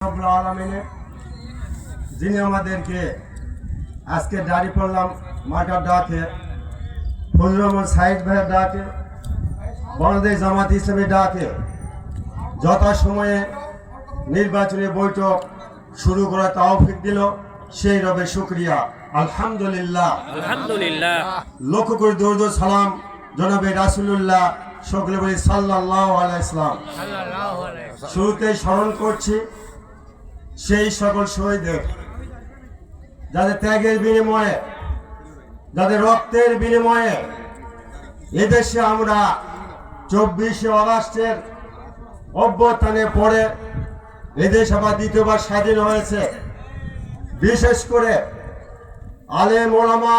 রব্বুল আলামিনের যিনি আমাদেরকে আজকে দাঁড়িয়ে পড়লাম মাটার ডাকে, ফজলুর রহমান সাইদ ভাইয়ের ডাকে, বাংলাদেশ জামাত ইসলামী ডাকে যথাসময়ে নির্বাচনী বৈঠক শুরু করার তৌফিক দিল, সেই রবের শুকরিয়া। আলহামদুলিল্লাহ আলহামদুলিল্লাহ। লক্ষ করে দরুদ ও সালাম জনাবে রাসূলুল্লাহ সকলে বলি সাল্লাল্লাহু আলাইহি সাল্লাম। শুরুতে স্মরণ করছি সেই সকল শহীদদের যাদের ত্যাগের বিনিময়ে, যাদের রক্তের বিনিময়ে এদেশে আমরা 24শে আগস্টের অভ্যুত্থানের পরে এদেশ আবার দ্বিতীয়বার স্বাধীন হয়েছে। বিশেষ করে আলেম ওলামা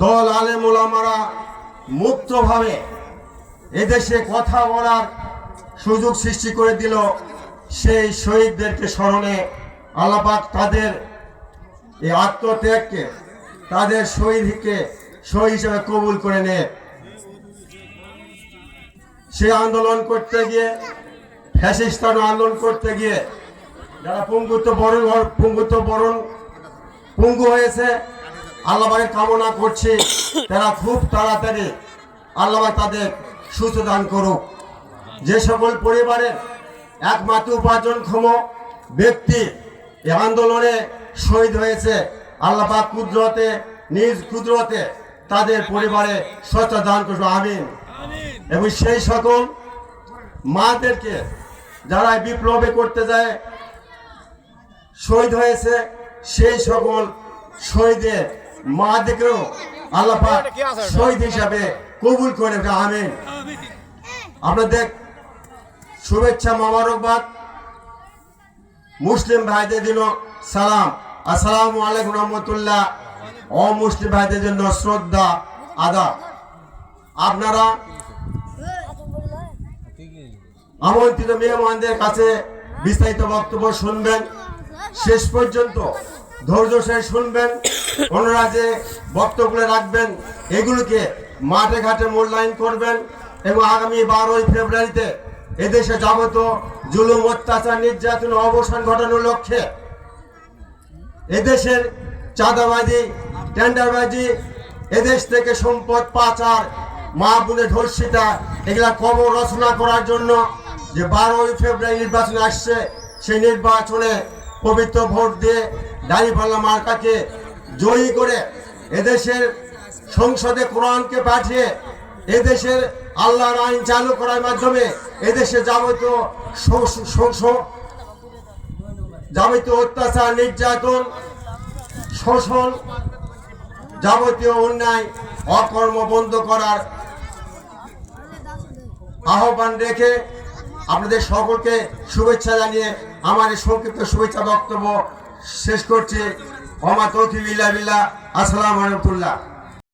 দল, আলেম ওলামারা মুক্তভাবে এদেশে কথা বলার সুযোগ সৃষ্টি করে দিল। সেই শহীদদেরকে স্মরণে আল্লাহ পাক তাদের এই আত্মত্যাগকে, তাদের শহীদ হিসেবে কবুল করে নেয়। সে আন্দোলন করতে গিয়ে, ফ্যাসিস্টান আন্দোলন করতে গিয়ে যারা পঙ্গু হয়েছে, আল্লাহ পাকের কামনা করছি তারা খুব তাড়াতাড়ি আল্লাহ পাক তাদের সুস্থ দান করুক। যে সকল পরিবারের একমাত্র উপার্জনক্ষম ব্যক্তি এই আন্দোলনে শহীদ হয়েছে, আল্লাহ পাক কুদরতে, নিজ কুদরতে তাদের পরিবারে সচ্চা দান করুন, আমিন। এবং সেই সকল মাদেরকে যারা বিপ্লবে করতে যায় শহীদ হয়েছে, সেই সকল শহীদের মাদেরকেও আল্লাহ পাক শহীদ হিসাবে কবুল করে, আমিন। আপনাদের শুভেচ্ছা, মোবারকবাদ। মুসলিম ভাইদের জন্য সালাম, আসসালামু আলাইকুম রহমতুল্লাহ। অমুসলিম ভাইদের জন্য শ্রদ্ধা, আদাব। আপনারা আমন্ত্রিত মেহমানদের কাছে বিস্তারিত বক্তব্য শুনবেন, শেষ পর্যন্ত ধৈর্য সহ শুনবেন, অনুরাগে বক্তব্য রাখবেন, এগুলোকে মাঠে ঘাটে মূল্যায়ন করবেন এবং আগামী 12ই ফেব্রুয়ারিতে এদেশে যাবতীয় জুলুম, অত্যাচার, নির্যাতন অবসান ঘটানোর লক্ষ্যে এদেশের চাঁদাবাজি, টেন্ডারবাজি, এদেশ থেকে সম্পদ পাচার, মা বোনের ধর্ষিতা, এগুলা কবর রচনা করার জন্য যে 12ই ফেব্রুয়ারি নির্বাচন আসছে, সেই নির্বাচনে পবিত্র ভোট দিয়ে দাঁড়িপাল্লা মার্কাকে জয়ী করে এদেশের সংসদে কোরআনকে পাঠিয়ে এদেশের আল্লাহর আইন চালু করার মাধ্যমে এদেশে যাবতীয় অত্যাচার, নির্যাতন, শোষণ, যাবতীয় অন্যায় অকর্ম বন্ধ করার আহ্বান রেখে আপনাদের সকলকে শুভেচ্ছা জানিয়ে আমার এই সংক্ষিপ্ত শুভেচ্ছা বক্তব্য শেষ করছি। ওমা তৌফিক ইল্লা বিল্লাহ। আসসালামু আলাইকুম।